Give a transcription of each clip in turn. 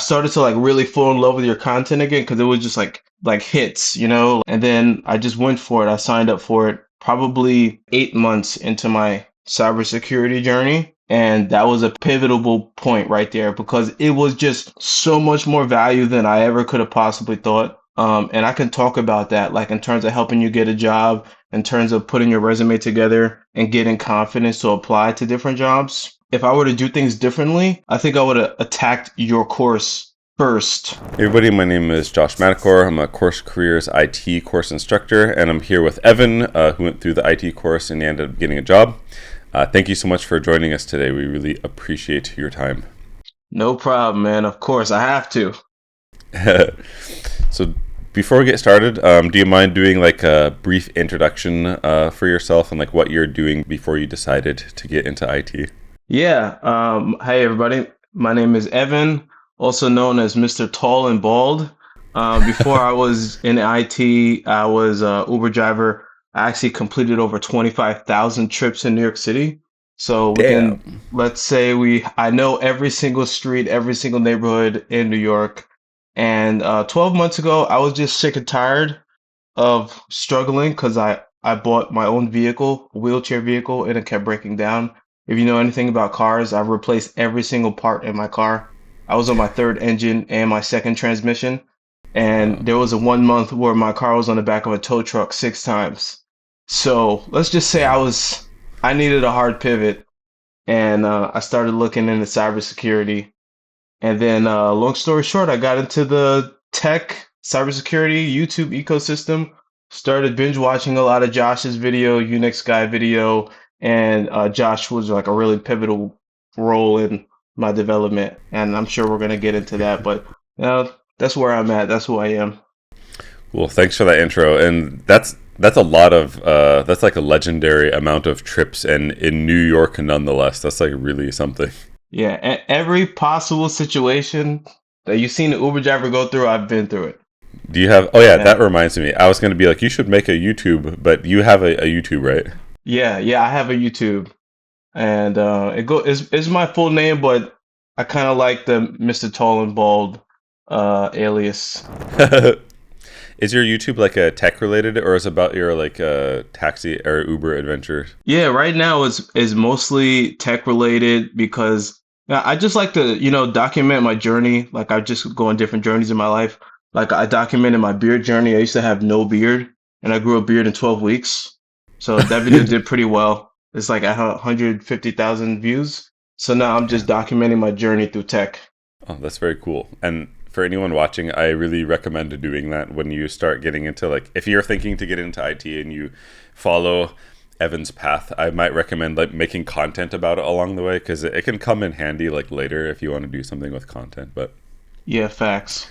started to like really fall in love with your content again because it was just like hits, you know? And then I just went for it. I signed up for it probably 8 months into my cybersecurity journey. And that was a pivotal point right there because it was just so much more value than I ever could have possibly thought. And I can talk about that, like in terms of helping you get a job, in terms of putting your resume together and getting confidence to apply to different jobs. If I were to do things differently, I think I would have attacked your course first. Hey everybody, my name is Josh Madakor. I'm a Course Careers IT course instructor, and I'm here with Evan, who went through the IT course and he ended up getting a job. Thank you so much for joining us today. We really appreciate your time. No problem, man. Of course, I have to. So before we get started, do you mind doing like a brief introduction for yourself and like what you're doing before you decided to get into IT? Yeah. Hey, everybody. My name is Evan, also known as Mr. Tall and Bald. Before I was in IT, I was a Uber driver. I actually completed over 25,000 trips in New York City. So Damn. let's say I know every single street, every single neighborhood in New York. And 12 months ago, I was just sick and tired of struggling because I bought my own vehicle, a wheelchair vehicle, and it kept breaking down. If you know anything about cars, I've replaced every single part in my car. I was on my third engine and my second transmission, and there was a 1 month where my car was on the back of a tow truck 6 times. So let's just say Damn. I needed a hard pivot, and I started looking into cybersecurity. And then, long story short, I got into the tech, cybersecurity, YouTube ecosystem, started binge watching a lot of Josh's video, Unix guy video, and Josh was like a really pivotal role in my development. And I'm sure we're going to get into that, but that's where I'm at. That's who I am. Well, thanks for that intro. And that's a lot of that's like a legendary amount of trips, and in New York nonetheless. That's like really something. Yeah, every possible situation that you've seen an Uber driver go through, I've been through it. Do you have? Oh yeah, And that reminds me. I was going to be like, you should make a YouTube, but you have a YouTube, right? yeah, I have a YouTube. And it's my full name, but I kind of like the Mr. Tall and Bald alias. Is your YouTube like a tech related, or is it about your like taxi or Uber adventure? Yeah, right now is mostly tech related because I just like to, document my journey. Like I just go on different journeys in my life. Like I documented my beard journey. I used to have no beard, and I grew a beard in 12 weeks. So that video did pretty well. It's like 150,000 views. So now I'm just documenting my journey through tech. Oh, that's very cool. And for anyone watching, I really recommend doing that when you start getting into like if you're thinking to get into IT and you follow Evan's path, I might recommend like making content about it along the way because it can come in handy like later if you want to do something with content. But Yeah, facts.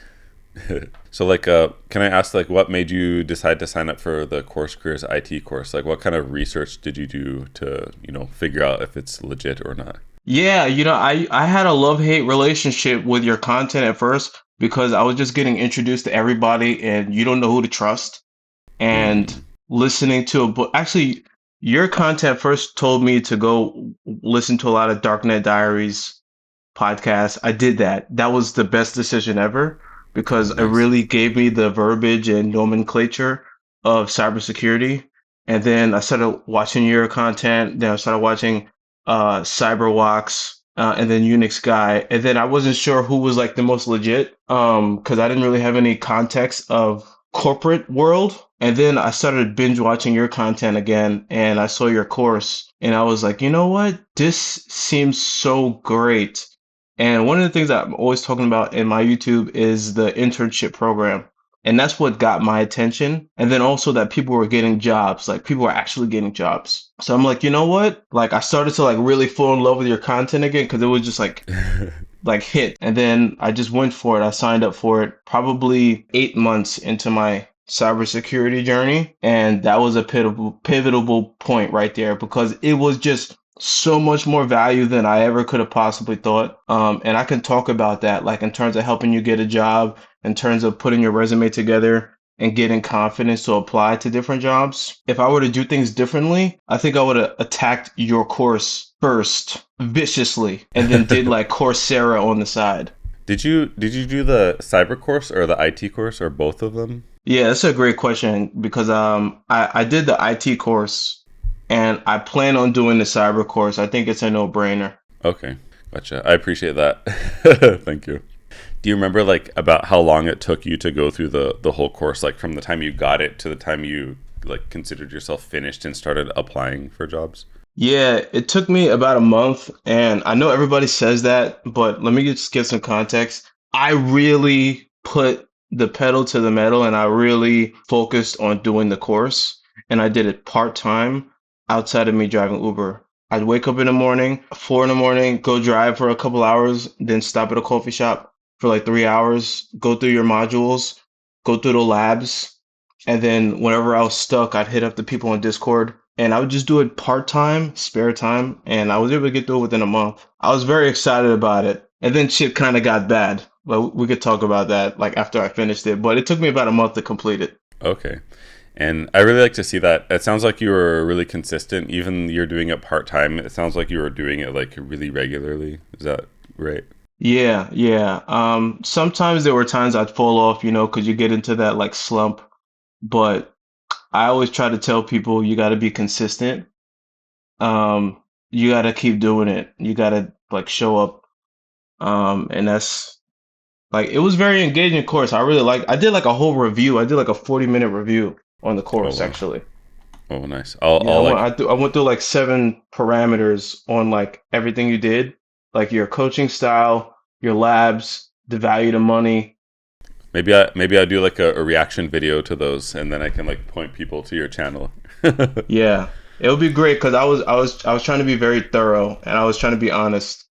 so like can I ask like what made you decide to sign up for the Course Careers IT course? Like what kind of research did you do to, figure out if it's legit or not? Yeah, I had a love-hate relationship with your content at first because I was just getting introduced to everybody and you don't know who to trust. And Mm, listening to a book, actually, your content first told me to go listen to a lot of Darknet Diaries podcasts. I did that. That was the best decision ever oh, because it nice. really gave me the verbiage and nomenclature of cybersecurity. And then I started watching your content. Then I started watching Cyberwalks, and then Unix Guy. And then I wasn't sure who was like the most legit because I didn't really have any context of corporate world. And then I started binge watching your content again, and I saw your course, and I was like, you know what? This seems so great. And one of the things that I'm always talking about in my YouTube is the internship program. And that's what got my attention. And then also that people were getting jobs, like people were actually getting jobs. So I'm like, you know what? Like I started to like really fall in love with your content again because it was just like hit. And then I just went for it. I signed up for it probably 8 months into my cybersecurity journey. And that was a pivotal point right there because it was just so much more value than I ever could have possibly thought. And I can talk about that, like in terms of helping you get a job, in terms of putting your resume together and getting confidence to apply to different jobs. If I were to do things differently, I think I would have attacked your course first viciously and then did like Coursera on the side. Did you do the cyber course or the IT course or both of them? Yeah, that's a great question because I did the IT course and I plan on doing the cyber course. I think it's a no-brainer. Okay, gotcha. I appreciate that. Thank you. Do you remember like about how long it took you to go through the whole course, like from the time you got it to the time you like considered yourself finished and started applying for jobs? Yeah, it took me about a month, and I know everybody says that, but let me just give some context. I really put the pedal to the metal and I really focused on doing the course, and I did it part-time outside of me driving Uber. I'd wake up in the morning, 4 in the morning, go drive for a couple hours, then stop at a coffee shop for like 3 hours, go through your modules, go through the labs, and then whenever I was stuck, I'd hit up the people on Discord and I would just do it part time, spare time, and I was able to get through it within a month. I was very excited about it. And then shit kind of got bad, but we could talk about that like after I finished it. But it took me about a month to complete it. Okay. And I really like to see that. It sounds like you were really consistent. Even you're doing it part time. It sounds like you were doing it like really regularly. Is that right? Yeah, yeah. Sometimes there were times I'd fall off, because you get into that like slump. But I always try to tell people you got to be consistent. Um, you got to keep doing it. You got to like show up. And that's like it was very engaging course. I did like a whole review. I did like a 40-minute review on the Oh course wow. actually. Oh nice. I'll Yeah, I'll like I went through like 7 parameters on like everything you did, like your coaching style, your labs, the value to money. maybe I do like a reaction video to those, and then I can like point people to your channel. I Yeah. It would be great because I was trying to be very thorough and I was trying to be honest.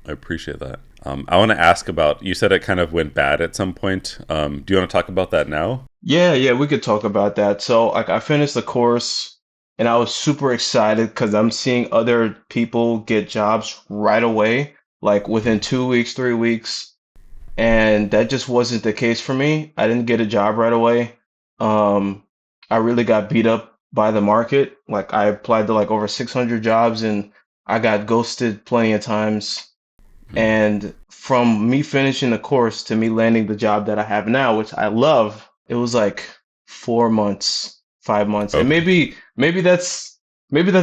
appreciate that. I want to ask about. You said it kind of went bad at some point. Do you want to talk about that now? Yeah, yeah, we could talk about that. So, like, I finished the course and I was super excited because I'm seeing other people get jobs right away, like within 2 weeks, 3 weeks. And that just wasn't the case for me. I didn't get a job right away. Um, I really got beat up by the market. Like, I applied to like over 600 jobs and I got ghosted plenty of times. Mm. And from me finishing the course to me landing the job that I have now, which I love, it was like 4 months, 5 months. And Okay. maybe that's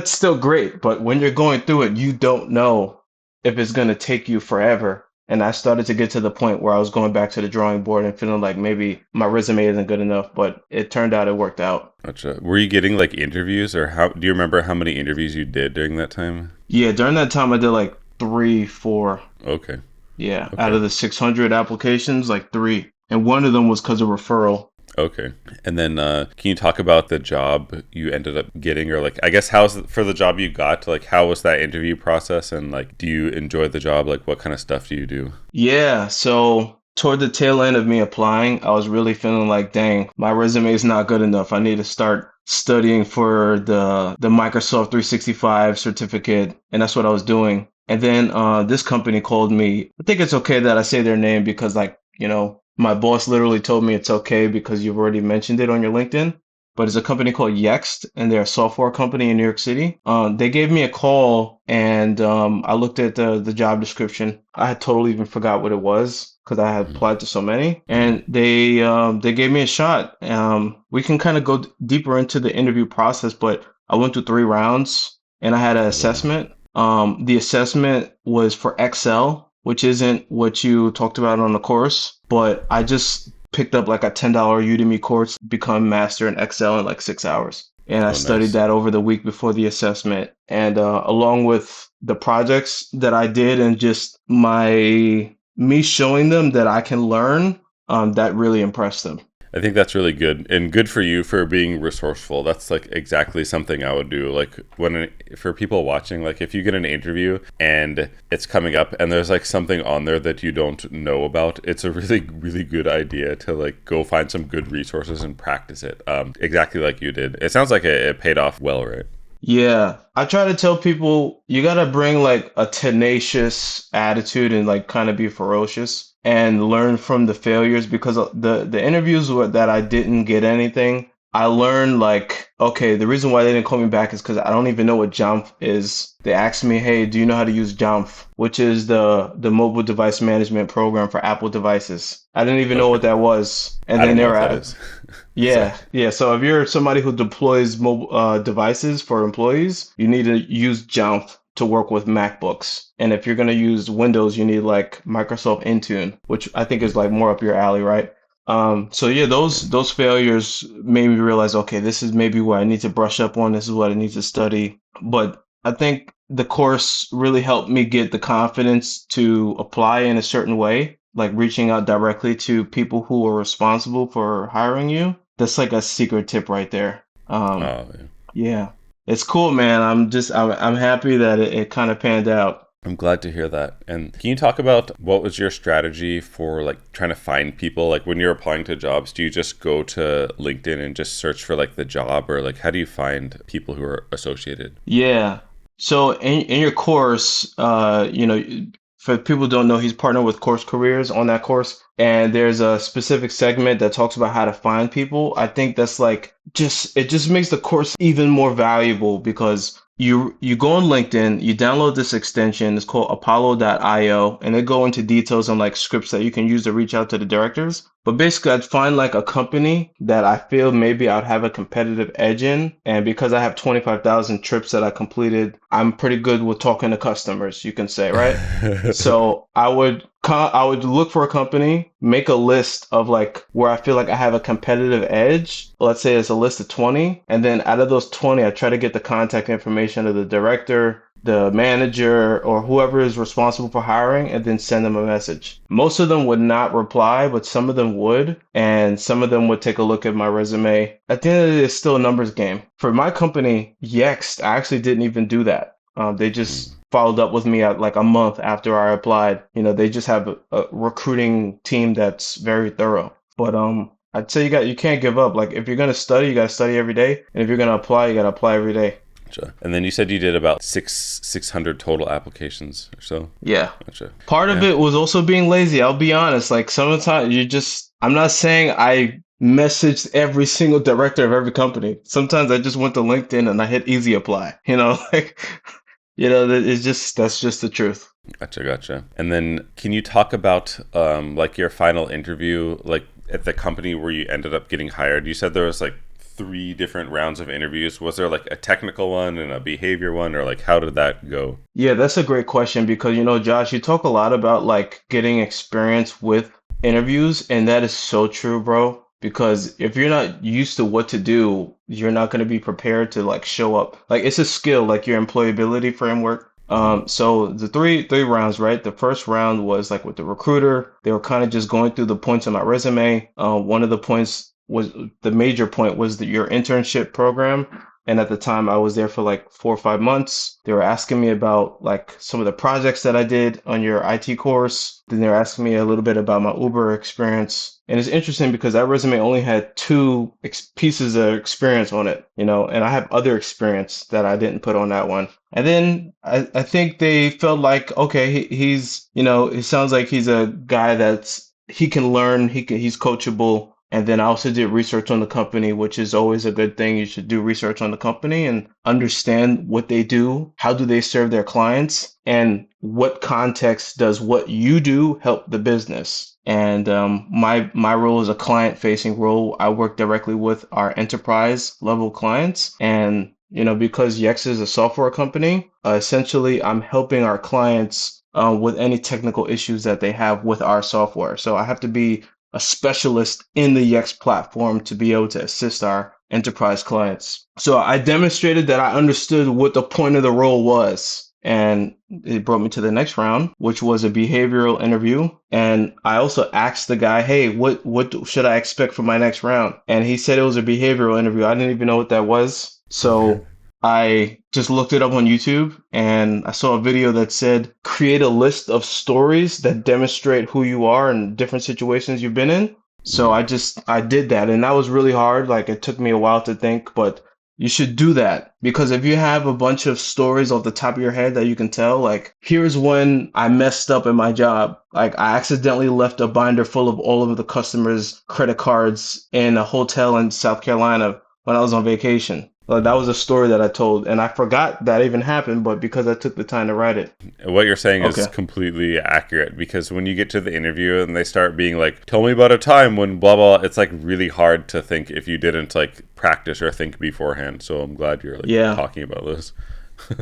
still great, but when you're going through it, you don't know if it's gonna take you forever. And I started to get to the point where I was going back to the drawing board and feeling like maybe my resume isn't good enough, but it turned out it worked out. Gotcha. Were you getting like interviews, or how? Do you remember how many interviews you did during that time? Yeah, during that time I did like three, four. Okay. Yeah, out Okay. of the 600 applications, like three. And one of them was because of referral. Okay. And then can you talk about the job you ended up getting, or like I guess how's for the job you got? Like how was that interview process, and like do you enjoy the job? Like what kind of stuff do you do? Yeah, so toward the tail end of me applying, I was really feeling like, dang, my resume is not good enough. I need to start studying for the Microsoft 365 certificate, and that's what I was doing. And then this company called me. I think it's okay that I say their name because, like, my boss literally told me it's okay because you've already mentioned it on your LinkedIn. But it's a company called Yext, and they're a software company in New York City. They gave me a call, and I looked at the job description. I had totally even forgot what it was because I had Mhm. applied to so many, Mhm. and they gave me a shot. We can kind of go deeper into the interview process, but I went through 3 rounds, and I had an Oh wow. assessment. The assessment was for Excel, which isn't what you talked about on the course, but I just picked up like a $10 Udemy course, become master in Excel in like 6 hours. And I Oh studied nice. that over the week before the assessment. And along with the projects that I did and just me showing them that I can learn, that really impressed them. I think that's really good, and good for you for being resourceful. That's like exactly something I would do. Like for people watching, like if you get an interview and it's coming up and there's like something on there that you don't know about, it's a really really good idea to like go find some good resources and practice it. Exactly like you did. It sounds like it paid off well, right? Yeah, I try to tell people you gotta bring like a tenacious attitude and like kind of be ferocious and learn from the failures because the interviews that I didn't get anything, I learned like Okay, the reason why they didn't call me back is because I don't even know what Jamf is. They asked me, "Hey, do you know how to use Jamf?" Which is the mobile device management program for Apple devices. I didn't even know what Okay. that was, and I then don't they know were what that at, is. So, yeah, yeah. So if you're somebody who deploys mobile devices for employees, you need to use Jamf to work with MacBooks. And if you're going to use Windows, you need like Microsoft Intune, which I think is like more up your alley, right? So yeah, yeah. those failures made me realize, okay, this is maybe what I need to brush up on. This is what I need to study. But I think the course really helped me get the confidence to apply in a certain way, like reaching out directly to people who are responsible for hiring you. That's like a secret tip right there. Oh, yeah. Yeah, it's cool, man. I'm happy that it kind of panned out. I'm glad to hear that. And can you talk about what was your strategy for like trying to find people? Like when you're applying to jobs, do you just go to LinkedIn and just search for like the job, or like how do you find people who are associated? Yeah. So in your course, for people who don't know, he's partnered with Course Careers on that course, and there's a specific segment that talks about how to find people. I think that's like just it just makes the course even more valuable because you go on LinkedIn, you download this extension, it's called Apollo.io, and they go into details on like scripts that you can use to reach out to the directors. But basically, I'd find like a company that I feel maybe I'd have a competitive edge in. And because I have 25,000 trips that I completed, I'm pretty good with talking to customers, you can say, right? So I would look for a company, make a list of like where I feel like I have a competitive edge. Let's say it's a list of 20, and then out of those 20, I try to get the contact information of the director, the manager, or whoever is responsible for hiring, and then send them a message. Most of them would not reply, but some of them would, and some of them would take a look at my resume. At the end of the day, it's still a numbers game. For my company, Yext, I actually didn't even do that. They just followed up with me at like a month after I applied. They just have a recruiting team that's very thorough. But I'd say you can't give up. Like if you're gonna study, you gotta study every day, and if you're gonna apply, you gotta apply every day. Gotcha. And then you said you did about 600 total applications or so. Yeah. Gotcha. Part of Yeah. it was also being lazy. I'll be honest. Like sometimes I'm not saying I messaged every single director of every company. Sometimes I just went to LinkedIn and I hit easy apply. Like, that's just the truth. Gotcha, gotcha. And then can you talk about like your final interview, like at the company where you ended up getting hired? You said there was like three different rounds of interviews. Was there like a technical one and a behavior one, or like how did that go? Yeah, that's a great question because, Josh, you talk a lot about like getting experience with interviews, and that is so true, bro. Because if you're not used to what to do, you're not going to be prepared to like show up. Like it's a skill, like your employability framework. Hmm. So the three rounds, right? The first round was like with the recruiter. They were kind of just going through the points on my resume. One of the points was the major point was your internship program. And at the time, I was there for like 4 or 5 months. They were asking me about like some of the projects that I did on your IT course. Then they were asking me a little bit about my Uber experience. And it's interesting because that resume only had two pieces of experience on it, and I have other experience that I didn't put on that one. And then I think they felt like, okay, it sounds like he's a guy he can learn, he's coachable. And then I also did research on the company, which is always a good thing. You should do research on the company and understand what they do, how do they serve their clients, and what context does what you do help the business. And my role is a client-facing role. I work directly with our enterprise level clients, and because Yex is a software company, essentially I'm helping our clients with any technical issues that they have with our software. So I have to be a specialist in the Yext platform to be able to assist our enterprise clients. So I demonstrated that I understood what the point of the role was. And it brought me to the next round, which was a behavioral interview. And I also asked the guy, hey, what should I expect for my next round? And he said it was a behavioral interview. I didn't even know what that was. So I just looked it up on YouTube and I saw a video that said create a list of stories that demonstrate who you are in different situations you've been in. So I did that and that was really hard. Like it took me a while to think, but you should do that because if you have a bunch of stories off the top of your head that you can tell, like here's when I messed up in my job. Like I accidentally left a binder full of all of the customers' credit cards in a hotel in South Carolina when I was on vacation. Like, that was a story that I told, and I forgot that even happened, but because I took the time to write it. What you're saying is Okay. completely accurate because when you get to the interview and they start being like, "Tell me about a time when blah blah," it's like really hard to think if you didn't like practice or think beforehand. So I'm glad you're like Yeah. talking about this.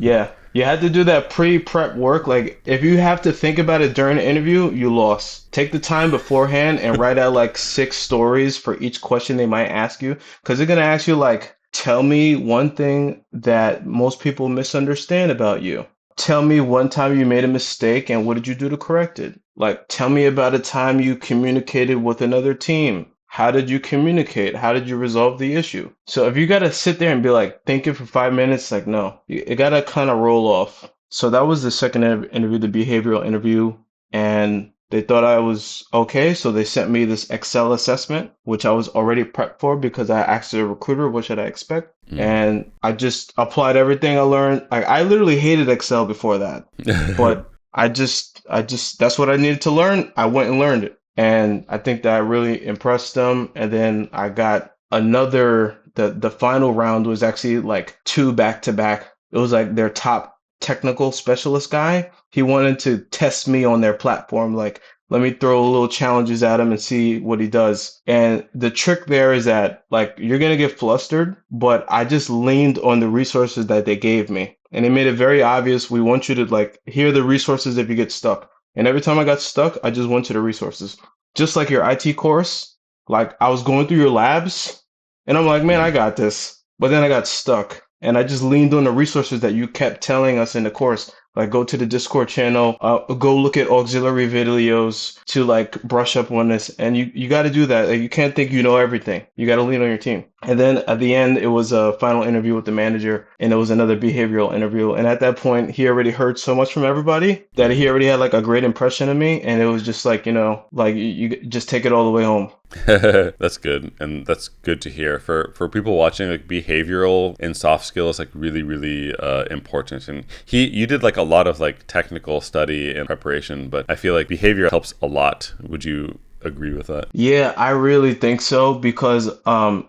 Yeah. You had to do that pre-prep work. Like, if you have to think about it during the interview, you lost. Take the time beforehand and write out like 6 stories for each question they might ask you. Because they're gonna ask you like, tell me one thing that most people misunderstand about you. Tell me one time you made a mistake and what did you do to correct it? Like, tell me about a time you communicated with another team. How did you communicate? How did you resolve the issue? So if you gotta sit there and be like thinking for 5 minutes, like no, you gotta kind of roll off. So that was the second interview, the behavioral interview, and they thought I was okay, so they sent me this Excel assessment, which I was already prepped for because I asked the recruiter, what should I expect? And I just applied everything I learned. I literally hated Excel before that, Mm. but that's what I needed to learn. I went and learned it. And I think that I really impressed them. And then I got the final round was actually like two back to back. It was like their top technical specialist guy. He wanted to test me on their platform. Like, let me throw little challenges at him and see what he does. And the trick there is that like you're gonna get flustered, but I just leaned on the resources that they gave me. And they made it very obvious. We want you to like hear the resources if you get stuck. And every time I got stuck, I just went to the resources. Just like your IT course, like I was going through your labs and I'm like, man, I got this. But then I got stuck and I just leaned on the resources that you kept telling us in the course. Like go to the Discord channel, go look at auxiliary videos to like brush up on this. And you got to do that. Like, you can't think you know everything. You got to lean on your team. And then at the end, it was a final interview with the manager and it was another behavioral interview. And at that point, he already heard so much from everybody that he already had like a great impression of me. And it was just like, like you just take it all the way home. That's good, and that's good to hear for people watching. Like behavioral and soft skill is like really really important. And you did like a lot of like technical study and preparation, but I feel like behavior helps a lot. Would you agree with that? Yeah, I really think so because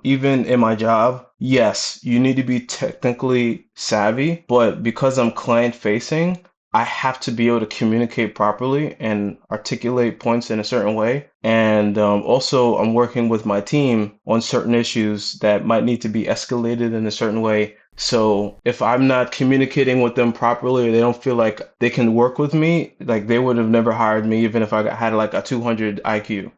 even in my job, yes, you need to be technically savvy, but because I'm client facing, I have to be able to communicate properly and articulate points in a certain way. And also, I'm working with my team on certain issues that might need to be escalated in a certain way. So if I'm not communicating with them properly, or they don't feel like they can work with me, like they would have never hired me even if I had like a 200 IQ.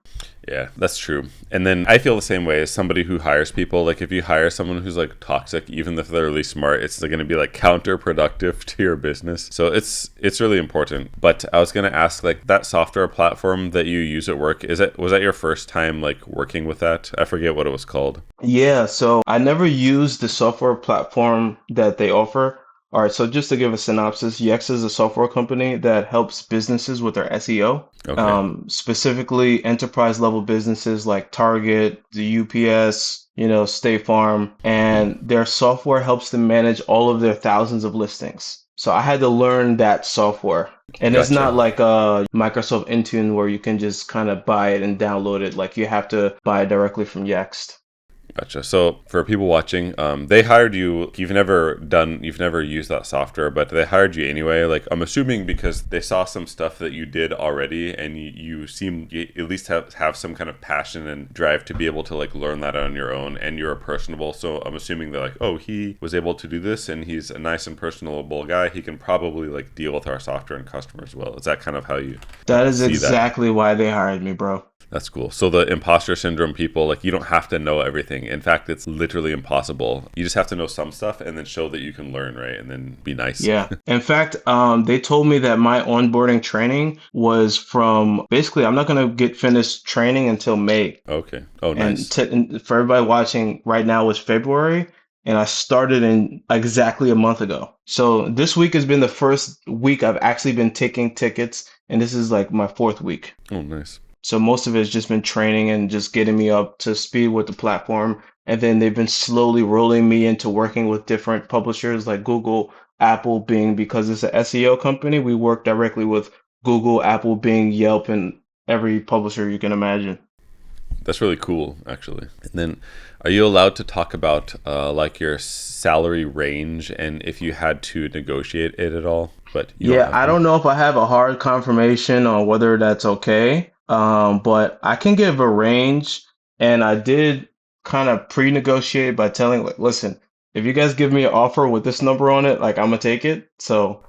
Yeah, that's true. And then I feel the same way as somebody who hires people. Like if you hire someone who's like toxic, even if they're really smart, it's going to be like counterproductive to your business. So it's really important. But I was going to ask, like that software platform that you use at work, was that your first time like working with that? I forget what it was called. Yeah, so I never used the software platform that they offer. All right, so just to give a synopsis, Yext is a software company that helps businesses with their SEO, Okay, specifically enterprise level businesses like Target, the UPS, State Farm, and their software helps them manage all of their thousands of listings. So I had to learn that software. And it's gotcha. not like a Microsoft Intune where you can just kind of buy it and download it. Like you have to buy it directly from Yext. Gotcha. So for people watching, they hired you. You've never used that software, but they hired you anyway. Like I'm assuming because they saw some stuff that you did already, and you at least have some kind of passion and drive to be able to like learn that on your own, and you're personable. So I'm assuming they're like, oh, he was able to do this, and he's a nice and personable guy. He can probably like deal with our software and customers well. Is that kind of how you That is see that? exactly why they hired me, bro. That's cool. So the imposter syndrome people, like you don't have to know everything. In fact, it's literally impossible. You just have to know some stuff and then show that you can learn, right? And then be nice. Yeah. In fact, they told me that my onboarding training was from basically, I'm not going to get finished training until May. Okay. Oh, And, nice. and for everybody watching right now, it's February. And I started in exactly a month ago. So this week has been the first week I've actually been taking tickets. And this is like my fourth week. Oh, nice. So most of it has just been training and just getting me up to speed with the platform. And then they've been slowly rolling me into working with different publishers like Google, Apple, Bing, because it's a SEO company. We work directly with Google, Apple, Bing, Yelp, and every publisher you can imagine. That's really cool, actually. And then, are you allowed to talk about like your salary range and if you had to negotiate it at all? But you don't Yeah, have I to. don't know if I have a hard confirmation on whether that's okay. But I can give a range, and I did kind of pre-negotiate by telling, like, listen, if you guys give me an offer with this number on it, like I'm gonna take it. So,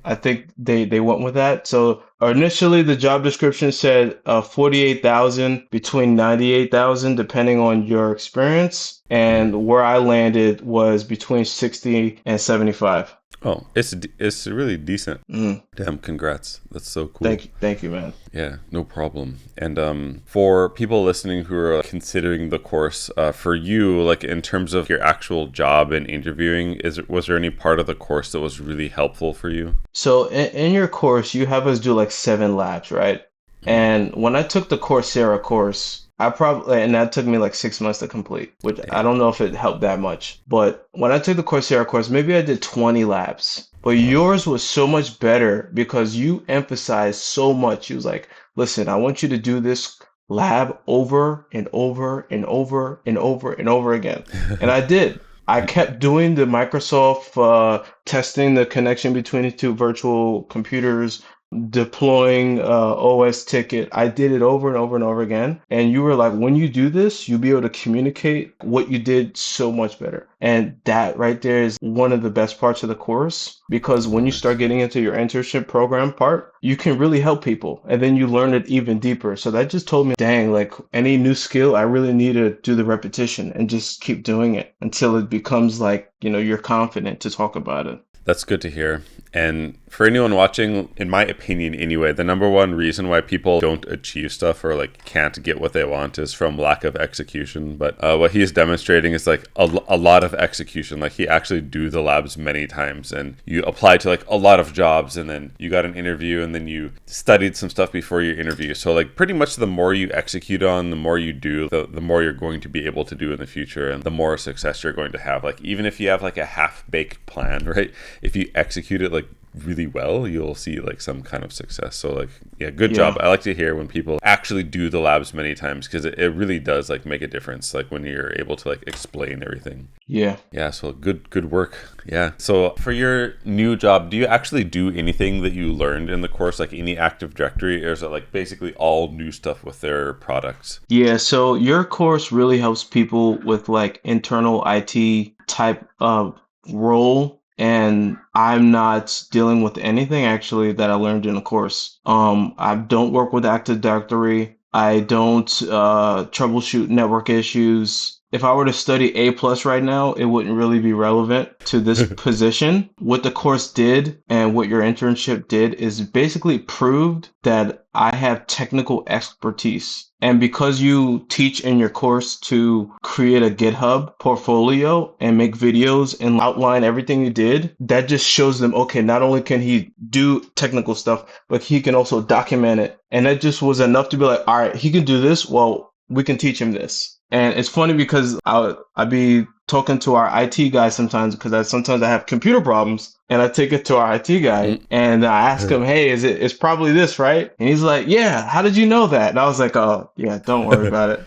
I think they went with that. So initially, the job description said 48,000 between 98,000, depending on your experience, and where I landed was between 60 and 75. Oh, it's really decent. Mm. Damn, congrats. That's so cool. Thank you, man. Yeah, no problem. And for people listening who are considering the course, for you, like in terms of your actual job and interviewing, was there any part of the course that was really helpful for you? So in your course, you have us do like 7 labs, right? Mhm. And when I took the Coursera course, I probably, and that took me like 6 months to complete, which I Damn. don't know if it helped that much. But when I took the Coursera course, maybe I did 20 labs. But Wow. yours was so much better because you emphasized so much. You was like, listen, I want you to do this lab over and over and over and over and over again. And I did. I kept doing the Microsoft testing the connection between the two virtual computers, deploying OS ticket. I did it over and over and over again. And you were like, when you do this, you'll be able to communicate what you did so much better. And that right there is one of the best parts of the course because Oh, when you start nice. getting into your internship program part, you can really help people and then you learn it even deeper. So that just told me, dang, like any new skill, I really need to do the repetition and just keep doing it until it becomes like, you're confident to talk about it. That's good to hear. And for anyone watching, in my opinion anyway, the number one reason why people don't achieve stuff or like can't get what they want is from lack of execution. But what he's demonstrating is like a lot of execution. Like he actually do the labs many times and you apply to like a lot of jobs and then you got an interview and then you studied some stuff before your interview. So like pretty much the more you execute on, the more you do, the more you're going to be able to do in the future and the more success you're going to have. Like even if you have like a half-baked plan, right? If you execute it like really well, you'll see like some kind of success. So like, yeah, good job. Yeah. I like to hear when people actually do the labs many times because it really does like make a difference. Like when you're able to like explain everything. Yeah. Yeah, so good work. Yeah. So for your new job, do you actually do anything that you learned in the course, like any Active Directory, or is it like basically all new stuff with their products? Yeah, so your course really helps people with like internal IT type of role, and I'm not dealing with anything actually that I learned in the course. I don't work with Active Directory. I don't troubleshoot network issues. If I were to study A plus right now, it wouldn't really be relevant to this position. What the course did and what your internship did is basically proved that I have technical expertise. And because you teach in your course to create a GitHub portfolio and make videos and outline everything you did, that just shows them, okay, not only can he do technical stuff, but he can also document it. And that just was enough to be like, all right, he can do this. Well, we can teach him this. And it's funny because I'd be talking to our IT guy sometimes because sometimes I have computer problems and I take it to our IT guy and I ask him, hey, it's probably this, right? And he's like, yeah, how did you know that? And I was like, oh, yeah, don't worry about it.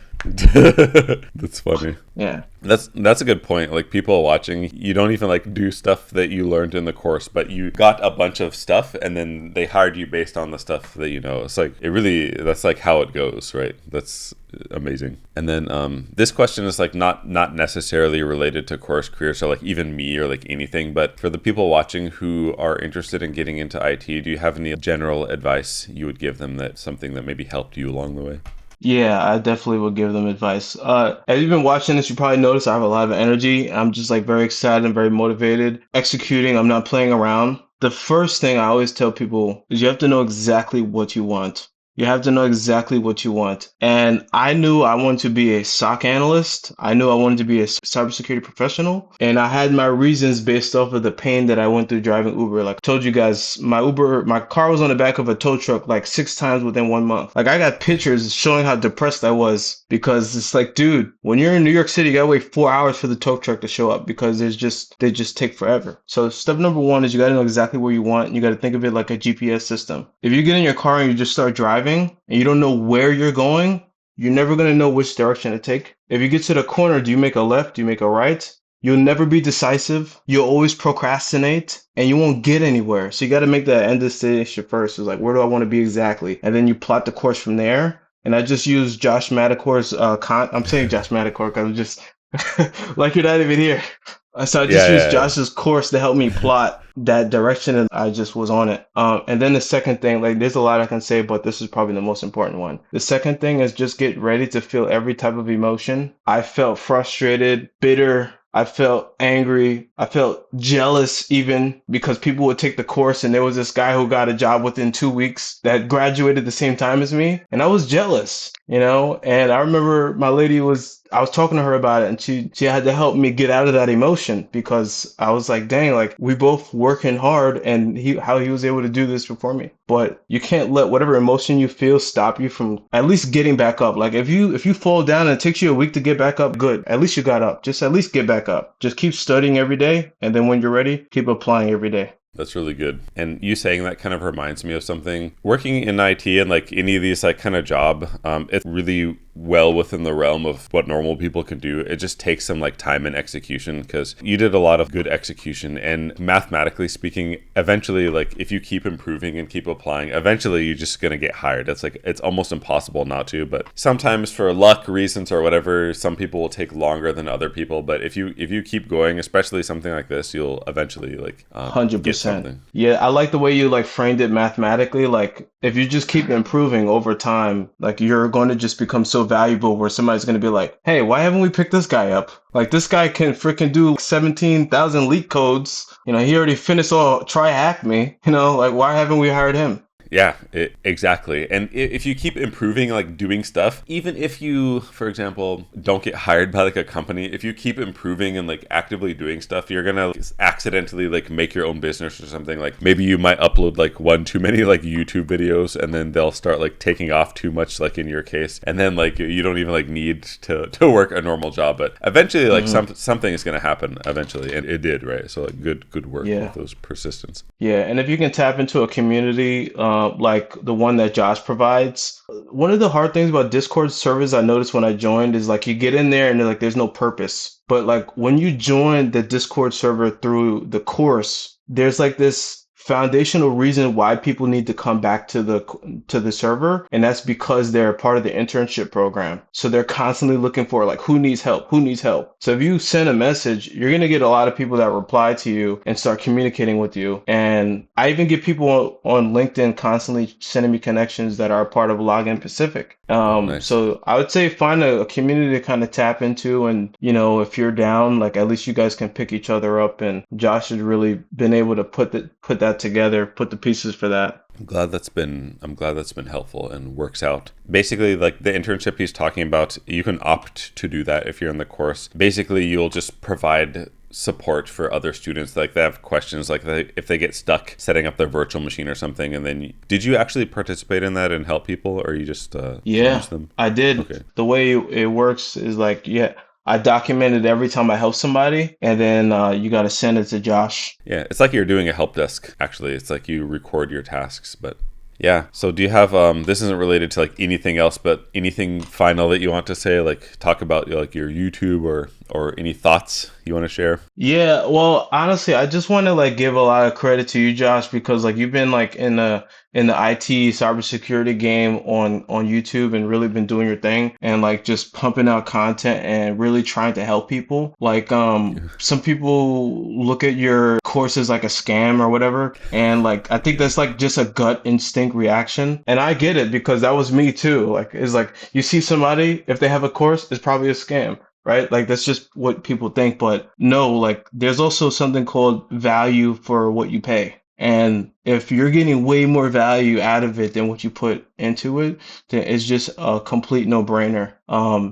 That's funny. Yeah. That's a good point. Like people watching, you don't even like do stuff that you learned in the course, but you got a bunch of stuff and then they hired you based on the stuff that you know. It's like that's like how it goes, right? That's amazing. And then this question is like not necessarily related to course career, so like even me or like anything, but for the people watching who are interested in getting into IT, do you have any general advice you would give them that something that maybe helped you along the way? Yeah, I definitely would give them advice. As you've been watching this, you probably noticed I have a lot of energy. I'm just like very excited and very motivated. Executing, I'm not playing around. The first thing I always tell people is you have to know exactly what you want. You have to know exactly what you want. And I knew I wanted to be a SOC analyst. I knew I wanted to be a cybersecurity professional. And I had my reasons based off of the pain that I went through driving Uber. Like I told you guys, my car was on the back of a tow truck like 6 times within 1 month. Like I got pictures showing how depressed I was because it's like, dude, when you're in New York City, you gotta wait 4 hours for the tow truck to show up because they just take forever. So step number one is you gotta know exactly where you want. And you gotta think of it like a GPS system. If you get in your car and you just start driving and you don't know where you're going, you're never going to know which direction to take. If you get to the corner, do you make a left? Do you make a right? You'll never be decisive. You'll always procrastinate and you won't get anywhere. So you got to make that end destination first. It's like, where do I want to be exactly? And then you plot the course from there. And I just use Josh Madakor's I'm saying Josh Madakor because I'm just like you're not even here. So I just used Yeah, Josh's course to help me plot that direction, and I just was on it. And then the second thing, like there's a lot I can say, but this is probably the most important one. The second thing is just get ready to feel every type of emotion. I felt frustrated, bitter. I felt angry. I felt jealous even because people would take the course and there was this guy who got a job within 2 weeks that graduated the same time as me. And I was jealous, you know? And I remember I was talking to her about it and she had to help me get out of that emotion because I was like, dang, like we both working hard and how he was able to do this before me. But you can't let whatever emotion you feel stop you from at least getting back up. Like if you fall down and it takes you a week to get back up, good. At least you got up. Just at least get back up. Just keep studying every day, and then when you're ready, keep applying every day. that's really good. And you saying that kind of reminds me of something. Working in IT and like any of these like kind of job, it's really well within the realm of what normal people can do. It just takes some like time and execution because you did a lot of good execution. And mathematically speaking, eventually, like if you keep improving and keep applying, eventually you're just gonna get hired. That's like it's almost impossible not to. But sometimes for luck reasons or whatever, some people will take longer than other people. But if you keep going, especially something like this, you'll eventually like get 100%. something. Yeah, I like the way you like framed it mathematically. Like if you just keep improving over time, like you're going to just become so valuable where somebody's going to be like, "Hey, why haven't we picked this guy up? Like this guy can freaking do 17,000 leak codes. You know, he already finished all try hack me. You know, like why haven't we hired him?" Yeah, exactly. And if you keep improving, like doing stuff, even if you, for example, don't get hired by like a company, if you keep improving and like actively doing stuff, you're gonna like, accidentally like make your own business or something. Like maybe you might upload like one too many like YouTube videos, and then they'll start like taking off too much, like in your case, and then like you don't even like need to work a normal job. But eventually, like something is gonna happen eventually, and it did, right? So like good work Yeah. with those persistence. Yeah, and if you can tap into a community like the one that Josh provides, one of the hard things about Discord servers I noticed when I joined is like you get in there and like there's no purpose. But like when you join the Discord server through the course, there's like this foundational reason why people need to come back to the server, and that's because they're part of the internship program. So they're constantly looking for like who needs help, who needs help. So if you send a message, you're gonna get a lot of people that reply to you and start communicating with you. And I even get people on LinkedIn constantly sending me connections that are part of Login Pacific. Oh, nice. So I would say find a community to kind of tap into, and you know, if you're down, like at least you guys can pick each other up. And Josh has really been able to put that together, put the pieces for that. I'm glad that's been helpful and works out. Basically, like the internship he's talking about, you can opt to do that if you're in the course. Basically, you'll just provide support for other students, like they have questions, like if they get stuck setting up their virtual machine or something. And then did you actually participate in that and help people, or you just Yeah, use them? I did. Okay. The way it works is like, yeah, I documented every time I help somebody, and then you got to send it to Josh. Yeah, it's like you're doing a help desk. Actually, it's like you record your tasks. But yeah, so do you have this isn't related to like anything else, but anything final that you want to say, like talk about like your YouTube or any thoughts you want to share? Yeah, well, honestly, I just want to like give a lot of credit to you, Josh, because like you've been like in the IT cybersecurity game on YouTube and really been doing your thing and like just pumping out content and really trying to help people. Like Yeah. some people look at your course as like a scam or whatever, and like I think that's like just a gut instinct reaction. And I get it because that was me too. Like it's like you see somebody, if they have a course, it's probably a scam, right? Like that's just what people think. But no, like there's also something called value for what you pay. And if you're getting way more value out of it than what you put into it, then it's just a complete no-brainer.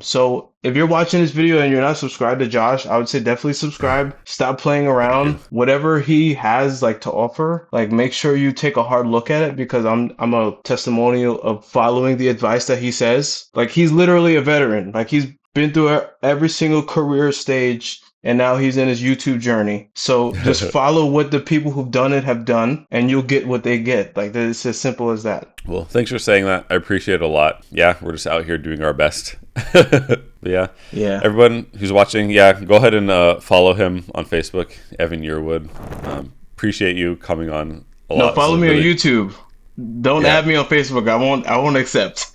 So if you're watching this video and you're not subscribed to Josh, I would say definitely subscribe. Stop playing Thank you. around. Whatever he has like to offer, like make sure you take a hard look at it because I'm a testimonial of following the advice that he says. Like he's literally a veteran. Like he's been through every single career stage and now he's in his YouTube journey. So just follow what the people who've done it have done, and you'll get what they get. Like it's as simple as that. Well, thanks for saying that. I appreciate it a lot. Yeah, we're just out here doing our best. But yeah, Yeah. everyone who's watching, yeah, go ahead and follow him on Facebook, Evan Yearwood. Appreciate you coming on a No, lot. This follow is me on really, YouTube. Don't yeah. add me on Facebook. I won't. I won't accept.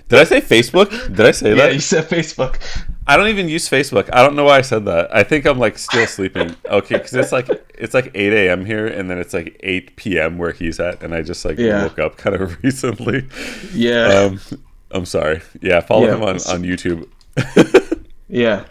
Did I say Facebook? Did I say Yeah, you that? said Facebook. I don't even use Facebook. I don't know why I said that. I think I'm like still sleeping. Okay, because it's like 8 a.m. here, and then it's like 8 p.m. where he's at, and I just like Yeah. woke up kind of recently. Yeah. Um, I'm sorry. Yeah, follow Yeah. him on YouTube. Yeah.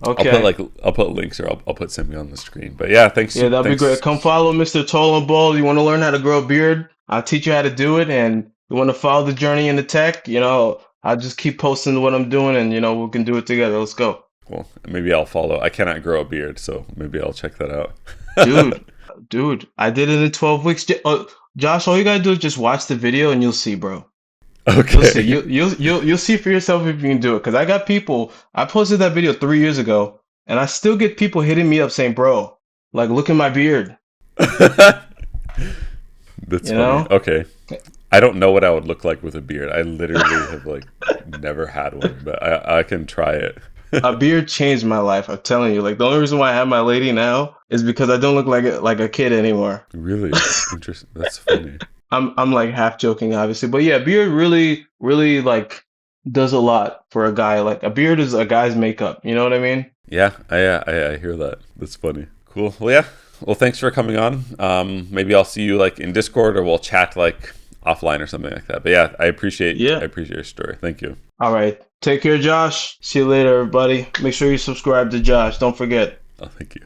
I'll Okay. put links, or I'll put something on the screen. But yeah, thanks. Yeah, that'd be great. Thanks. Come follow Mr. Tall and Bald. You want to learn how to grow a beard? I'll teach you how to do it. And you want to follow the journey into tech? I'll just keep posting what I'm doing, and we can do it together. Let's go. Well, maybe I'll follow. I cannot grow a beard, so maybe I'll check that out. Dude, dude, I did it in 12 weeks. Josh, all you gotta do is just watch the video and you'll see, bro. You'll see. Okay. You'll see for yourself if you can do it. Because I got people. I posted that video 3 years ago, and I still get people hitting me up saying, "Bro, like, look at my beard." That's You funny. know? Okay. I don't know what I would look like with a beard. I literally have like never had one, but I can try it. A beard changed my life. I'm telling you. Like the only reason why I have my lady now is because I don't look like a kid anymore. Really interesting. That's funny. I'm like half joking, obviously, but yeah, beard really really like does a lot for a guy. Like a beard is a guy's makeup. You know what I mean? Yeah, I hear that. That's funny. Cool. Well, yeah. Well, thanks for coming on. Maybe I'll see you like in Discord, or we'll chat like offline or something like that. But yeah, Yeah. I appreciate your story. Thank you. All right. Take care, Josh. See you later, everybody. Make sure you subscribe to Josh. Don't forget. Oh, thank you.